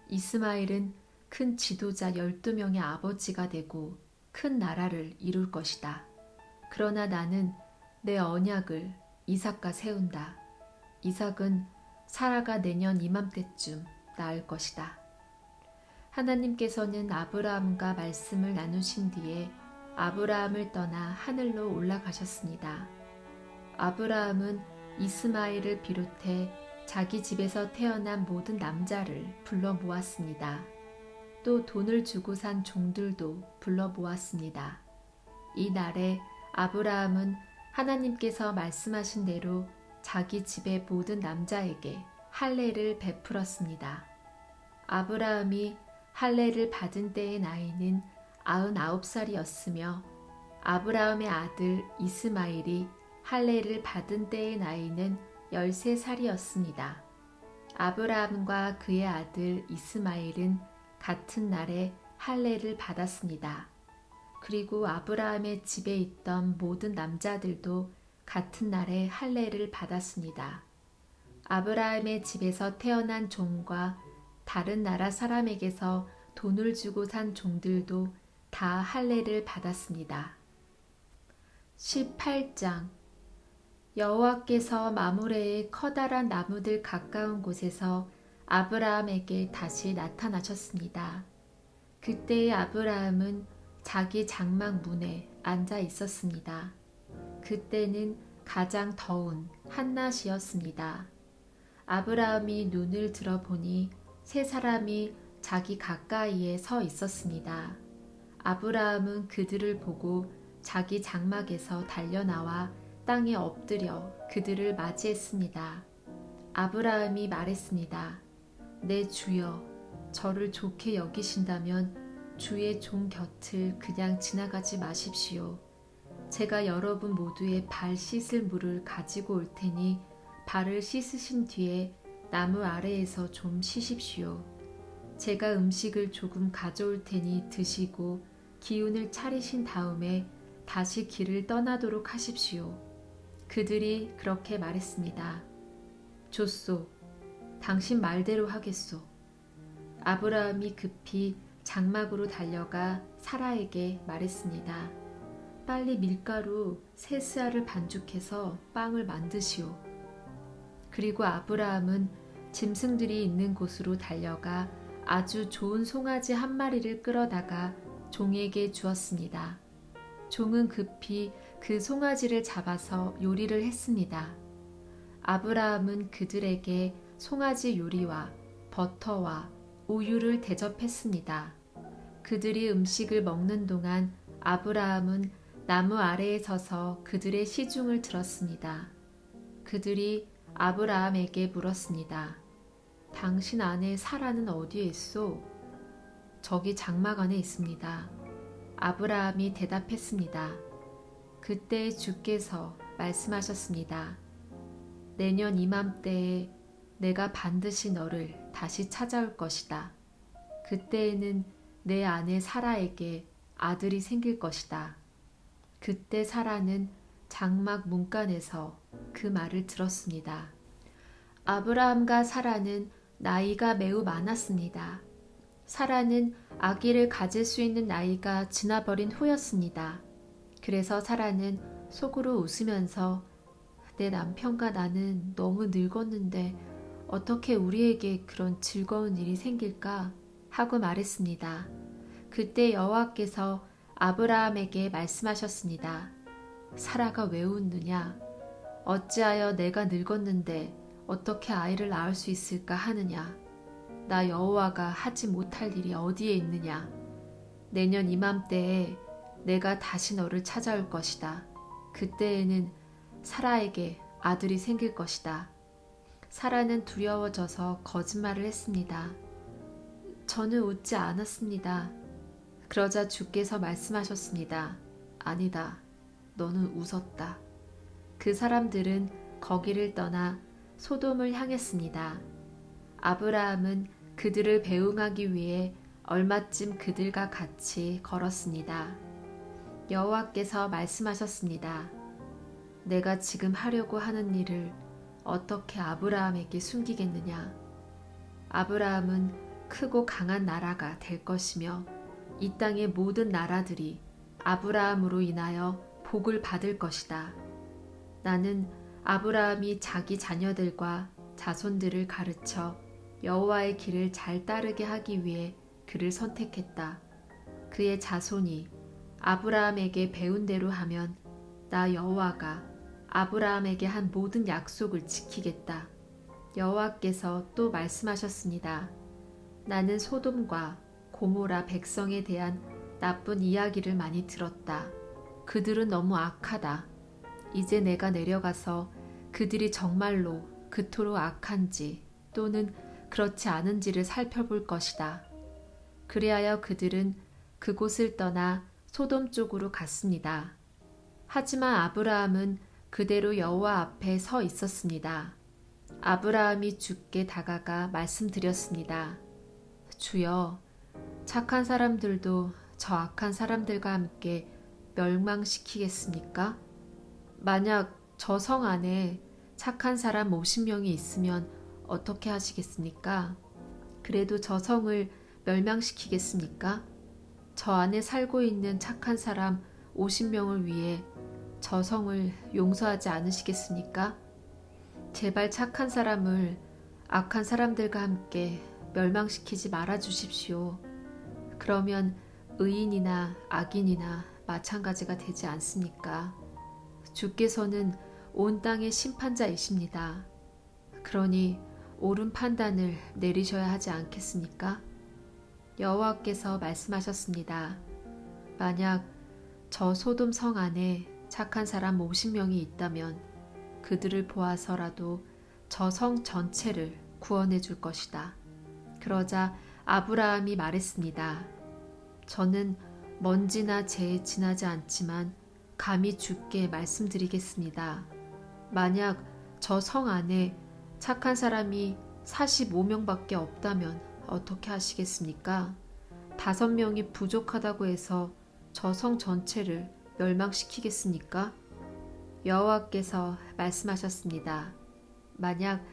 이스마엘은 큰 지도자 12명의 아버지가 되고 큰 나라를 이룰 것이다. 그러나 나는 내 언약을 이삭과 세운다. 이삭은 사라가 내년 이맘때쯤 낳을 것이다. 하나님께서는 아브라함과 말씀을 나누신 뒤에 아브라함을 떠나 하늘로 올라가셨습니다. 아브라함은 이스마엘을 비롯해 자기 집에서 태어난 모든 남자를 불러 모았습니다. 또 돈을 주고 산 종들도 불러 모았습니다. 이 날에 아브라함은 하나님께서 말씀하신 대로 자기 집의 모든 남자에게 할례를 베풀었습니다. 아브라함이 할례를 받은 때의 나이는 99살이었으며 아브라함의 아들 이스마엘이 할례를 받은 때의 나이는 13살이었습니다. 아브라함과 그의 아들 이스마엘은 같은 날에 할례를 받았습니다. 그리고 아브라함의 집에 있던 모든 남자들도 같은 날에 할례를 받았습니다. 아브라함의 집에서 태어난 종과 다른 나라 사람에게서 돈을 주고 산 종들도 다 할례를 받았습니다. 18장 여호와께서 마므레의 커다란 나무들 가까운 곳에서 아브라함에게 다시 나타나셨습니다. 그때의 아브라함은 자기 장막 문에 앉아 있었습니다. 그때는 가장 더운 한낮이었습니다. 아브라함이 눈을 들어보니 세 사람이 자기 가까이에 서 있었습니다. 아브라함은 그들을 보고 자기 장막에서 달려나와 땅에 엎드려 그들을 맞이했습니다. 아브라함이 말했습니다. 내 주여, 저를 좋게 여기신다면 주의 종 곁을 그냥 지나가지 마십시오. 제가 여러분 모두의 발 씻을 물을 가지고 올 테니 발을 씻으신 뒤에 나무 아래에서 좀 쉬십시오. 제가 음식을 조금 가져올 테니 드시고 기운을 차리신 다음에 다시 길을 떠나도록 하십시오. 그들이 그렇게 말했습니다. 좋소. 당신 말대로 하겠소. 아브라함이 급히 장막으로 달려가 사라에게 말했습니다. 빨리 밀가루 3스아를 반죽해서 빵을 만드시오. 그리고 아브라함은 짐승들이 있는 곳으로 달려가 아주 좋은 송아지 한 마리를 끌어다가 종에게 주었습니다. 종은 급히 그 송아지를 잡아서 요리를 했습니다. 아브라함은 그들에게 송아지 요리와 버터와 우유를 대접했습니다. 그들이 음식을 먹는 동안 아브라함은 나무 아래에 서서 그들의 시중을 들었습니다. 그들이 아브라함에게 물었습니다. 당신 아내 사라는 어디에 있소? 저기 장막 안에 있습니다. 아브라함이 대답했습니다. 그때 주께서 말씀하셨습니다. 내년 이맘때에 내가 반드시 너를 다시 찾아올 것이다. 그때에는 내 아내 사라에게 아들이 생길 것이다. 그때 사라는 장막 문간에서 그 말을 들었습니다. 아브라함과 사라는 나이가 매우 많았습니다. 사라는 아기를 가질 수 있는 나이가 지나버린 후였습니다. 그래서 사라는 속으로 웃으면서 내 남편과 나는 너무 늙었는데 어떻게 우리에게 그런 즐거운 일이 생길까 하고 말했습니다. 그때 여호와께서 아브라함에게 말씀하셨습니다. 사라가 왜 웃느냐? 어찌하여 내가 늙었는데 어떻게 아이를 낳을 수 있을까 하느냐? 나 여호와가 하지 못할 일이 어디에 있느냐? 내년 이맘때에 내가 다시 너를 찾아올 것이다. 그때에는 사라에게 아들이 생길 것이다. 사라는 두려워져서 거짓말을 했습니다. 저는 웃지 않았습니다. 그러자 주께서 말씀하셨습니다. 아니다. 너는 웃었다. 그 사람들은 거기를 떠나 소돔을 향했습니다. 아브라함은 그들을 배웅하기 위해 얼마쯤 그들과 같이 걸었습니다. 여호와께서 말씀하셨습니다. 내가 지금 하려고 하는 일을 어떻게 아브라함에게 숨기겠느냐? 아브라함은 크고 강한 나라가 될 것이며 이 땅의 모든 나라들이 아브라함으로 인하여 복을 받을 것이다. 나는 아브라함이 자기 자녀들과 자손들을 가르쳐 여호와의 길을 잘 따르게 하기 위해 그를 선택했다. 그의 자손이 아브라함에게 배운 대로 하면 나 여호와가 아브라함에게 한 모든 약속을 지키겠다. 여호와께서 또 말씀하셨습니다. 나는 소돔과 고모라 백성에 대한 나쁜 이야기를 많이 들었다. 그들은 너무 악하다. 이제 내가 내려가서 그들이 정말로 그토록 악한지 또는 그렇지 않은지를 살펴볼 것이다. 그리하여 그들은 그곳을 떠나 소돔 쪽으로 갔습니다. 하지만 아브라함은 그대로 여호와 앞에 서 있었습니다. 아브라함이 주께 다가가 말씀드렸습니다. 주여, 착한 사람들도 저 악한 사람들과 함께 멸망시키겠습니까? 만약 저 성 안에 착한 사람 50명이 있으면 어떻게 하시겠습니까? 그래도 저 성을 멸망시키겠습니까? 저 안에 살고 있는 착한 사람 50명을 위해 저 성을 용서하지 않으시겠습니까? 제발 착한 사람을 악한 사람들과 함께 멸망시키지 말아 주십시오. 그러면 의인이나 악인이나 마찬가지가 되지 않습니까? 주께서는 온 땅의 심판자이십니다. 그러니 옳은 판단을 내리셔야 하지 않겠습니까? 여호와께서 말씀하셨습니다. 만약 저 소돔 성 안에 착한 사람 50명이 있다면 그들을 보아서라도 저 성 전체를 구원해 줄 것이다. 그러자 아브라함이 말했습니다. 저는 먼지나 재에 지나지 않지만 감히 주께 말씀드리겠습니다. 만약 저 성 안에 착한 사람이 45명밖에 없다면 어떻게 하시겠습니까? 5명이 부족하다고 해서 저 성 전체를 멸망시키겠습니까? 여호와께서 말씀하셨습니다. 만약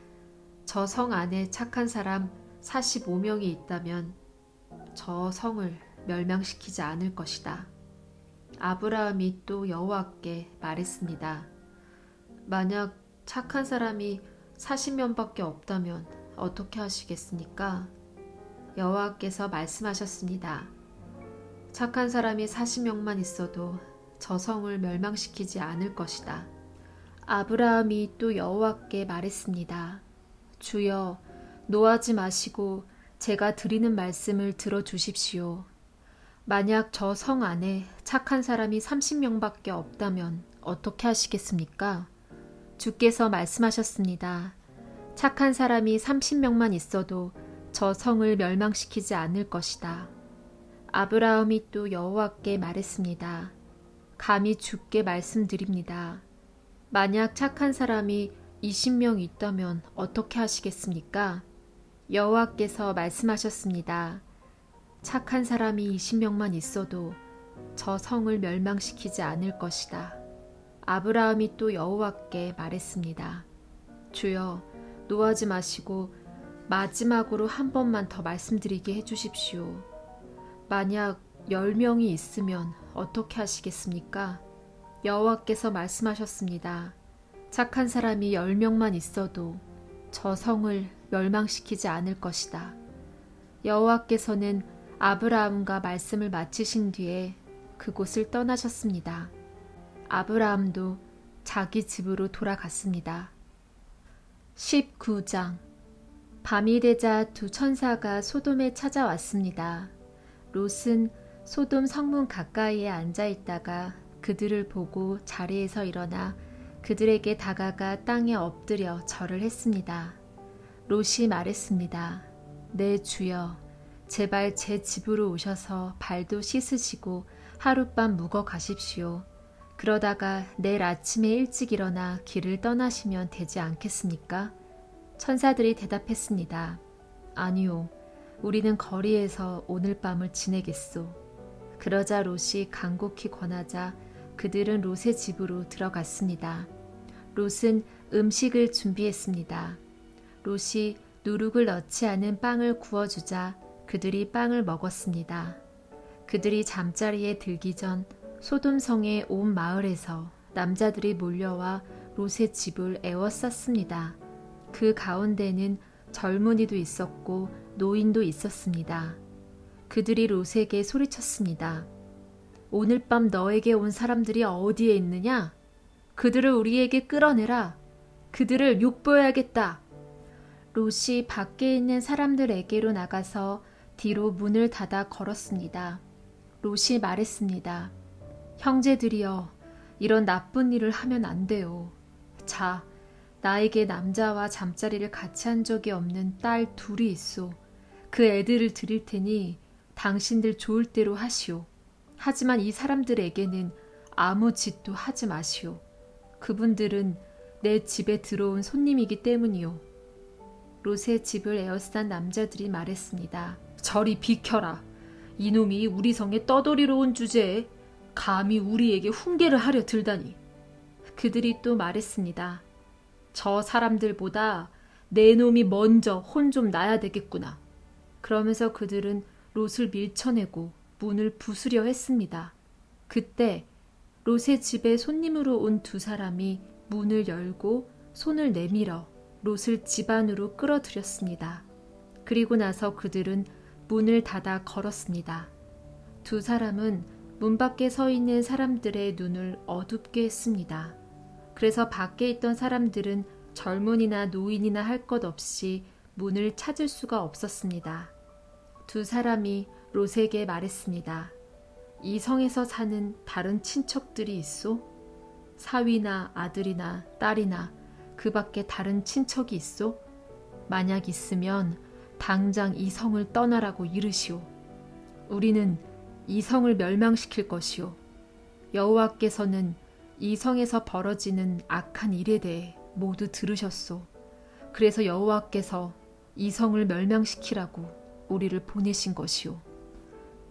저 성 안에 착한 사람 45명이 있다면 저 성을 멸망시키지 않을 것이다. 아브라함이 또 여호와께 말했습니다. 만약 착한 사람이 40명밖에 없다면 어떻게 하시겠습니까? 여호와께서 말씀하셨습니다. 착한 사람이 40명만 있어도 저 성을 멸망시키지 않을 것이다. 아브라함이 또 여호와께 말했습니다. 주여, 노하지 마시고 제가 드리는 말씀을 들어주십시오. 만약 저 성 안에 착한 사람이 30명밖에 없다면 어떻게 하시겠습니까? 주께서 말씀하셨습니다. 착한 사람이 30명만 있어도 저 성을 멸망시키지 않을 것이다. 아브라함이 또 여호와께 말했습니다. 감히 주께 말씀드립니다. 만약 착한 사람이 20명 있다면 어떻게 하시겠습니까? 여호와께서 말씀하셨습니다. 착한 사람이 20명만 있어도 저 성을 멸망시키지 않을 것이다. 아브라함이 또 여호와께 말했습니다. 주여, 노하지 마시고 마지막으로 한 번만 더 말씀드리게 해주십시오. 만약 10명이 있으면 어떻게 하시겠습니까? 여호와께서 말씀하셨습니다. 착한 사람이 10명만 있어도 저 성을 멸망시키지 않을 것이다. 여호와께서는 아브라함과 말씀을 마치신 뒤에 그곳을 떠나셨습니다. 아브라함도 자기 집으로 돌아갔습니다. 19장. 밤이 되자 두 천사가 소돔에 찾아왔습니다. 롯은 소돔 성문 가까이에 앉아 있다가 그들을 보고 자리에서 일어나 그들에게 다가가 땅에 엎드려 절을 했습니다. 롯이 말했습니다. 내 주여, 제발 제 집으로 오셔서 발도 씻으시고 하룻밤 묵어 가십시오. 그러다가 내일 아침에 일찍 일어나 길을 떠나시면 되지 않겠습니까? 천사들이 대답했습니다. 아니요, 우리는 거리에서 오늘 밤을 지내겠소. 그러자 롯이 간곡히 권하자 그들은 롯의 집으로 들어갔습니다. 롯은 음식을 준비했습니다. 롯이 누룩을 넣지 않은 빵을 구워주자 그들이 빵을 먹었습니다. 그들이 잠자리에 들기 전 소돔성의 온 마을에서 남자들이 몰려와 롯의 집을 에워쌌습니다. 그 가운데는 젊은이도 있었고 노인도 있었습니다. 그들이 롯에게 소리쳤습니다. 오늘 밤 너에게 온 사람들이 어디에 있느냐? 그들을 우리에게 끌어내라. 그들을 욕보여야겠다. 롯이 밖에 있는 사람들에게로 나가서 뒤로 문을 닫아 걸었습니다. 롯이 말했습니다. 형제들이여, 이런 나쁜 일을 하면 안 돼요. 자, 나에게 남자와 잠자리를 같이 한 적이 없는 딸 둘이 있소. 그 애들을 드릴 테니 당신들 좋을 대로 하시오. 하지만 이 사람들에게는 아무 짓도 하지 마시오. 그분들은 내 집에 들어온 손님이기 때문이오. 롯의 집을 에워싼 남자들이 말했습니다. 저리 비켜라. 이놈이 우리 성에 떠돌이로 온 주제에 감히 우리에게 훈계를 하려 들다니. 그들이 또 말했습니다. 저 사람들보다 내 놈이 먼저 혼 좀 나야 되겠구나. 그러면서 그들은 롯을 밀쳐내고 문을 부수려 했습니다. 그때 롯의 집에 손님으로 온 두 사람이 문을 열고 손을 내밀어 롯을 집 안으로 끌어들였습니다. 그리고 나서 그들은 문을 닫아 걸었습니다. 두 사람은 문 밖에 서 있는 사람들의 눈을 어둡게 했습니다. 그래서 밖에 있던 사람들은 젊은이나 노인이나 할 것 없이 문을 찾을 수가 없었습니다. 두 사람이 롯에게 말했습니다. 이 성에서 사는 다른 친척들이 있소? 사위나 아들이나 딸이나 그 밖에 다른 친척이 있소? 만약 있으면 당장 이 성을 떠나라고 이르시오. 우리는 이 성을 멸망시킬 것이오. 여호와께서는 이 성에서 벌어지는 악한 일에 대해 모두 들으셨소. 그래서 여호와께서 이 성을 멸망시키라고 우리를 보내신 것이오.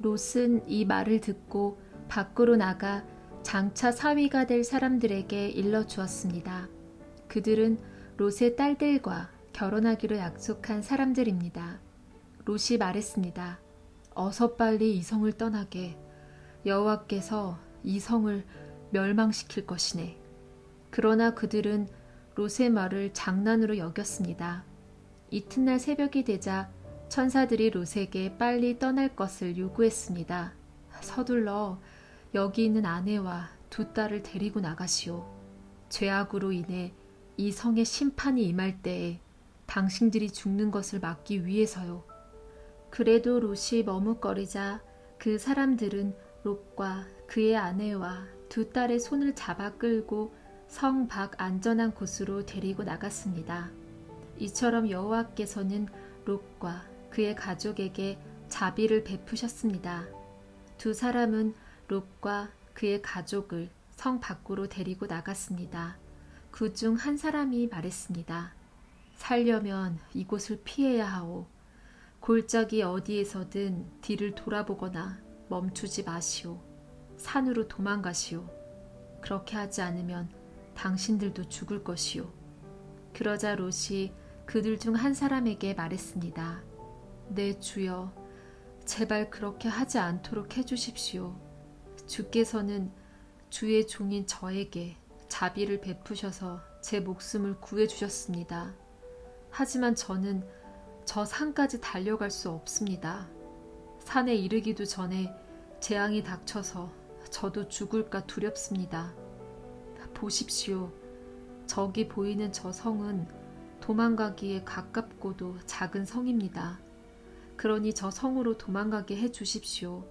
롯은 이 말을 듣고 밖으로 나가 장차 사위가 될 사람들에게 일러주었습니다. 그들은 롯의 딸들과 결혼하기로 약속한 사람들입니다. 롯이 말했습니다. 어서 빨리 이 성을 떠나게. 여호와께서 이 성을 멸망시킬 것이네. 그러나 그들은 롯의 말을 장난으로 여겼습니다. 이튿날 새벽이 되자 천사들이 롯에게 빨리 떠날 것을 요구했습니다. 서둘러 여기 있는 아내와 두 딸을 데리고 나가시오. 죄악으로 인해 이 성에 심판이 임할 때에 당신들이 죽는 것을 막기 위해서요. 그래도 롯이 머뭇거리자 그 사람들은 롯과 그의 아내와 두 딸의 손을 잡아 끌고 성 밖 안전한 곳으로 데리고 나갔습니다. 이처럼 여호와께서는 롯과 그의 가족에게 자비를 베푸셨습니다. 두 사람은 롯과 그의 가족을 성 밖으로 데리고 나갔습니다. 그 중 한 사람이 말했습니다. 살려면 이곳을 피해야 하오. 골짜기 어디에서든 뒤를 돌아보거나 멈추지 마시오. 산으로 도망가시오. 그렇게 하지 않으면 당신들도 죽을 것이오. 그러자 롯이 그들 중 한 사람에게 말했습니다. 네, 주여, 제발 그렇게 하지 않도록 해주십시오. 주께서는 주의 종인 저에게 자비를 베푸셔서 제 목숨을 구해주셨습니다. 하지만 저는 저 산까지 달려갈 수 없습니다. 산에 이르기도 전에 재앙이 닥쳐서 저도 죽을까 두렵습니다. 보십시오. 저기 보이는 저 성은 도망가기에 가깝고도 작은 성입니다. 그러니 저 성으로 도망가게 해주십시오.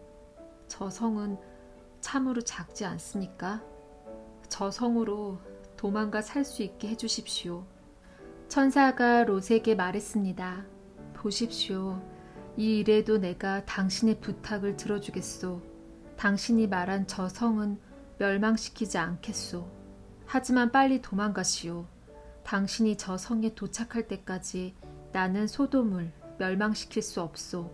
저 성은 참으로 작지 않습니까? 저 성으로 도망가 살 수 있게 해주십시오. 천사가 롯에게 말했습니다. 보십시오. 이 일에도 내가 당신의 부탁을 들어주겠소. 당신이 말한 저 성은 멸망시키지 않겠소. 하지만 빨리 도망가시오. 당신이 저 성에 도착할 때까지 나는 소돔을 멸망시킬 수 없소.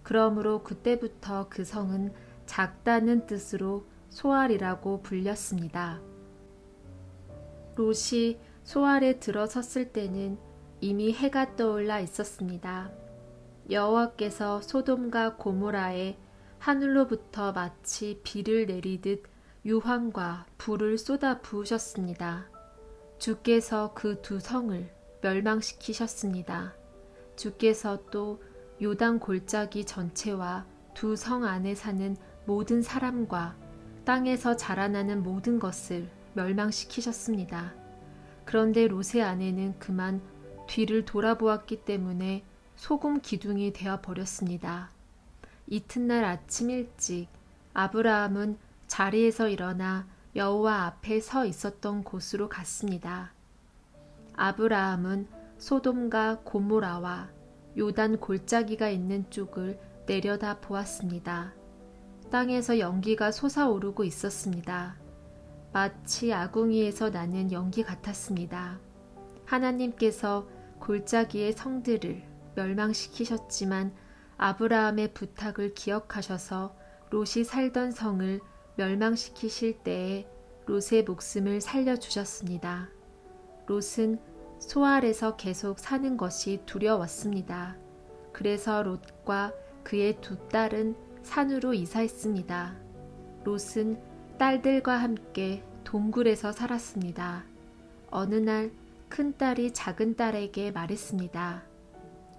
그러므로 그때부터 그 성은 작다는 뜻으로 소알이라고 불렸습니다. 롯이 소알에 들어섰을 때는 이미 해가 떠올라 있었습니다. 여호와께서 소돔과 고모라에 하늘로부터 마치 비를 내리듯 유황과 불을 쏟아 부으셨습니다. 주께서 그 두 성을 멸망시키셨습니다. 주께서 또 요단 골짜기 전체와 두 성 안에 사는 모든 사람과 땅에서 자라나는 모든 것을 멸망시키셨습니다. 그런데 롯의 아내는 그만 뒤를 돌아보았기 때문에 소금 기둥이 되어 버렸습니다. 이튿날 아침 일찍 아브라함은 자리에서 일어나 여호와 앞에 서 있었던 곳으로 갔습니다. 아브라함은 소돔과 고모라와 요단 골짜기가 있는 쪽을 내려다 보았습니다. 땅에서 연기가 솟아오르고 있었습니다. 마치 아궁이에서 나는 연기 같았습니다. 하나님께서 골짜기의 성들을 멸망시키셨지만 아브라함의 부탁을 기억하셔서 롯이 살던 성을 멸망시키실 때에 롯의 목숨을 살려주셨습니다. 롯은 소알에서 계속 사는 것이 두려웠습니다. 그래서 롯과 그의 두 딸은 산으로 이사했습니다. 롯은 딸들과 함께 동굴에서 살았습니다. 어느 날 큰딸이 작은딸에게 말했습니다.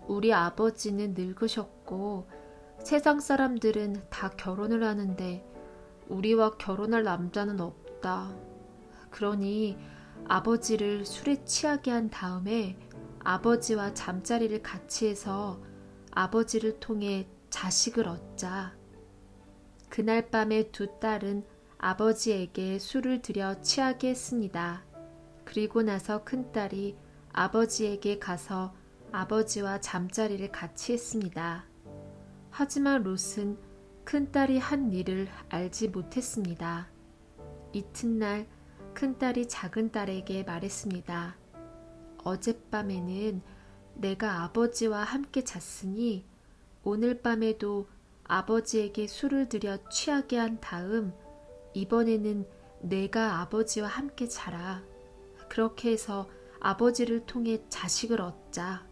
우리 아버지는 늙으셨고 세상 사람들은 다 결혼을 하는데 우리와 결혼할 남자는 없다. 그러니 아버지를 술에 취하게 한 다음에 아버지와 잠자리를 같이 해서 아버지를 통해 자식을 얻자. 그날 밤에 두 딸은 아버지에게 술을 들여 취하게 했습니다. 그리고 나서 큰딸이 아버지에게 가서 아버지와 잠자리를 같이 했습니다. 하지만 롯은 큰딸이 한 일을 알지 못했습니다. 이튿날 큰딸이 작은딸에게 말했습니다. 어젯밤에는 내가 아버지와 함께 잤으니 오늘 밤에도 아버지에게 술을 들여 취하게 한 다음 이번에는 내가 아버지와 함께 자라. 그렇게 해서 아버지를 통해 자식을 얻자.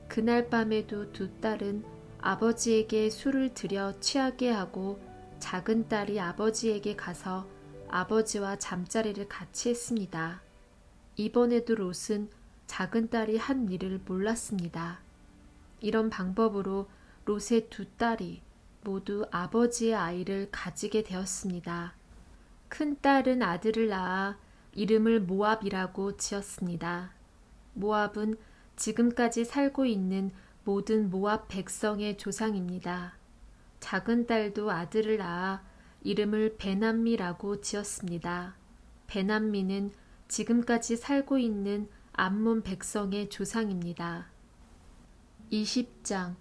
그날 밤에도 두 딸은 아버지에게 술을 들여 취하게 하고 작은 딸이 아버지에게 가서 아버지와 잠자리를 같이 했습니다. 이번에도 롯은 작은 딸이 한 일을 몰랐습니다. 이런 방법으로 롯의 두 딸이 모두 아버지의 아이를 가지게 되었습니다. 큰 딸은 아들을 낳아 이름을 모압이라고 지었습니다. 모압은 지금까지 살고 있는 모든 모압 백성의 조상입니다. 작은 딸도 아들을 낳아 이름을 베남미라고 지었습니다. 베남미는 지금까지 살고 있는 암몬 백성의 조상입니다. 20장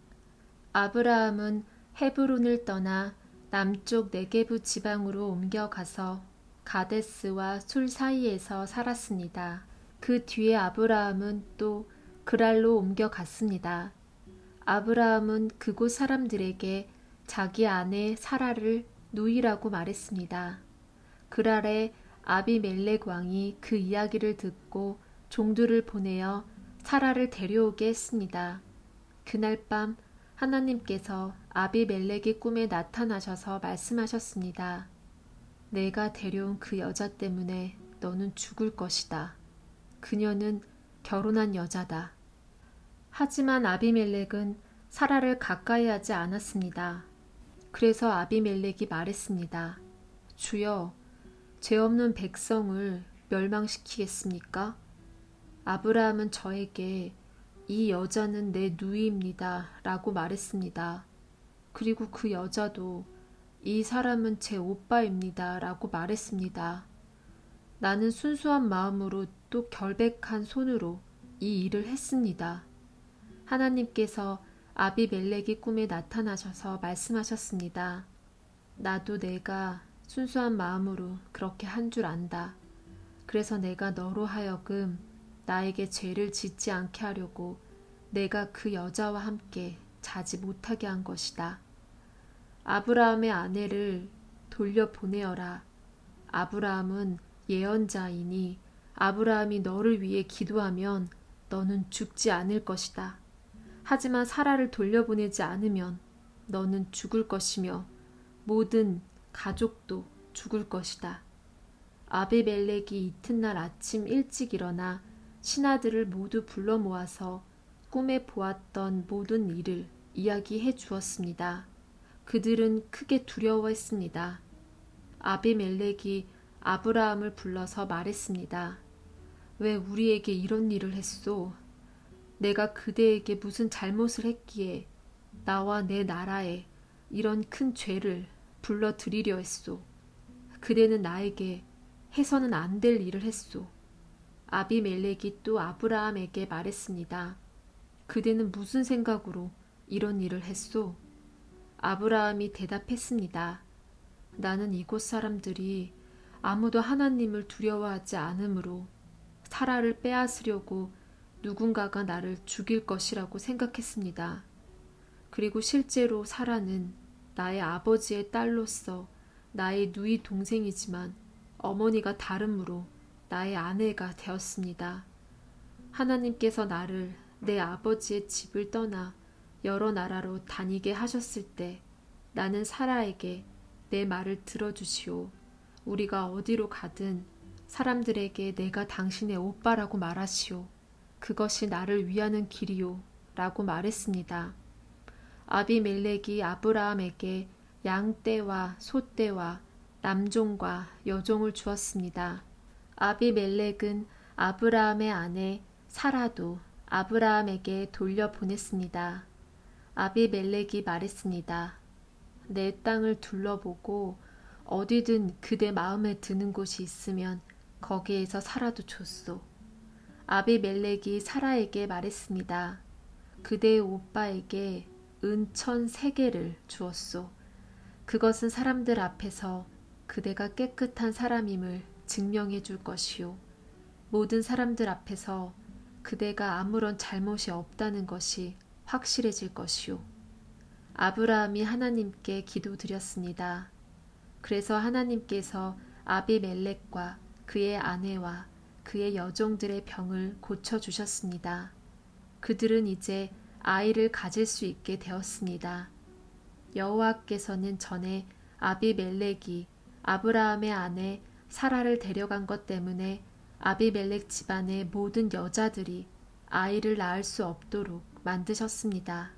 아브라함은 헤브론을 떠나 남쪽 네게부 지방으로 옮겨가서 가데스와 술 사이에서 살았습니다. 그 뒤에 아브라함은 또 그랄로 옮겨갔습니다. 아브라함은 그곳 사람들에게 자기 아내 사라를 누이라고 말했습니다. 그랄의 아비멜렉 왕이 그 이야기를 듣고 종들을 보내어 사라를 데려오게 했습니다. 그날 밤 하나님께서 아비멜렉의 꿈에 나타나셔서 말씀하셨습니다. 내가 데려온 그 여자 때문에 너는 죽을 것이다. 그녀는 결혼한 여자다. 하지만 아비멜렉은 사라를 가까이 하지 않았습니다. 그래서 아비멜렉이 말했습니다. 주여, 죄 없는 백성을 멸망시키겠습니까? 아브라함은 저에게 이 여자는 내 누이입니다 라고 말했습니다. 그리고 그 여자도 이 사람은 제 오빠입니다 라고 말했습니다. 나는 순수한 마음으로 또 결백한 손으로 이 일을 했습니다. 하나님께서 아비멜렉의 꿈에 나타나셔서 말씀하셨습니다. 나도 내가 순수한 마음으로 그렇게 한 줄 안다. 그래서 내가 너로 하여금 나에게 죄를 짓지 않게 하려고 내가 그 여자와 함께 자지 못하게 한 것이다. 아브라함의 아내를 돌려보내어라. 아브라함은 예언자이니 아브라함이 너를 위해 기도하면 너는 죽지 않을 것이다. 하지만 사라를 돌려보내지 않으면 너는 죽을 것이며 모든 가족도 죽을 것이다. 아비멜렉이 이튿날 아침 일찍 일어나 신하들을 모두 불러 모아서 꿈에 보았던 모든 일을 이야기해 주었습니다. 그들은 크게 두려워했습니다. 아비멜렉이 아브라함을 불러서 말했습니다. 왜 우리에게 이런 일을 했소? 내가 그대에게 무슨 잘못을 했기에 나와 내 나라에 이런 큰 죄를 불러들이려 했소? 그대는 나에게 해서는 안 될 일을 했소. 아비멜렉이 또 아브라함에게 말했습니다. 그대는 무슨 생각으로 이런 일을 했소? 아브라함이 대답했습니다. 나는 이곳 사람들이 아무도 하나님을 두려워하지 않으므로 사라를 빼앗으려고 누군가가 나를 죽일 것이라고 생각했습니다. 그리고 실제로 사라는 나의 아버지의 딸로서 나의 누이 동생이지만 어머니가 다름으로 나의 아내가 되었습니다. 하나님께서 나를 내 아버지의 집을 떠나 여러 나라로 다니게 하셨을 때 나는 사라에게 내 말을 들어주시오. 우리가 어디로 가든 사람들에게 내가 당신의 오빠라고 말하시오. 그것이 나를 위하는 길이요 라고 말했습니다. 아비멜렉이 아브라함에게 양떼와 소떼와 남종과 여종을 주었습니다. 아비멜렉은 아브라함의 아내 사라도 아브라함에게 돌려보냈습니다. 아비멜렉이 말했습니다. 내 땅을 둘러보고 어디든 그대 마음에 드는 곳이 있으면 거기에서 살아도 좋소. 아비멜렉이 사라에게 말했습니다. 그대의 오빠에게 은천 3개를 주었소. 그것은 사람들 앞에서 그대가 깨끗한 사람임을 증명해 줄 것이요. 모든 사람들 앞에서 그대가 아무런 잘못이 없다는 것이 확실해질 것이요. 아브라함이 하나님께 기도드렸습니다. 그래서 하나님께서 아비멜렉과 그의 아내와 그의 여종들의 병을 고쳐주셨습니다. 그들은 이제 아이를 가질 수 있게 되었습니다. 여호와께서는 전에 아비멜렉이 아브라함의 아내 사라를 데려간 것 때문에 아비멜렉 집안의 모든 여자들이 아이를 낳을 수 없도록 만드셨습니다.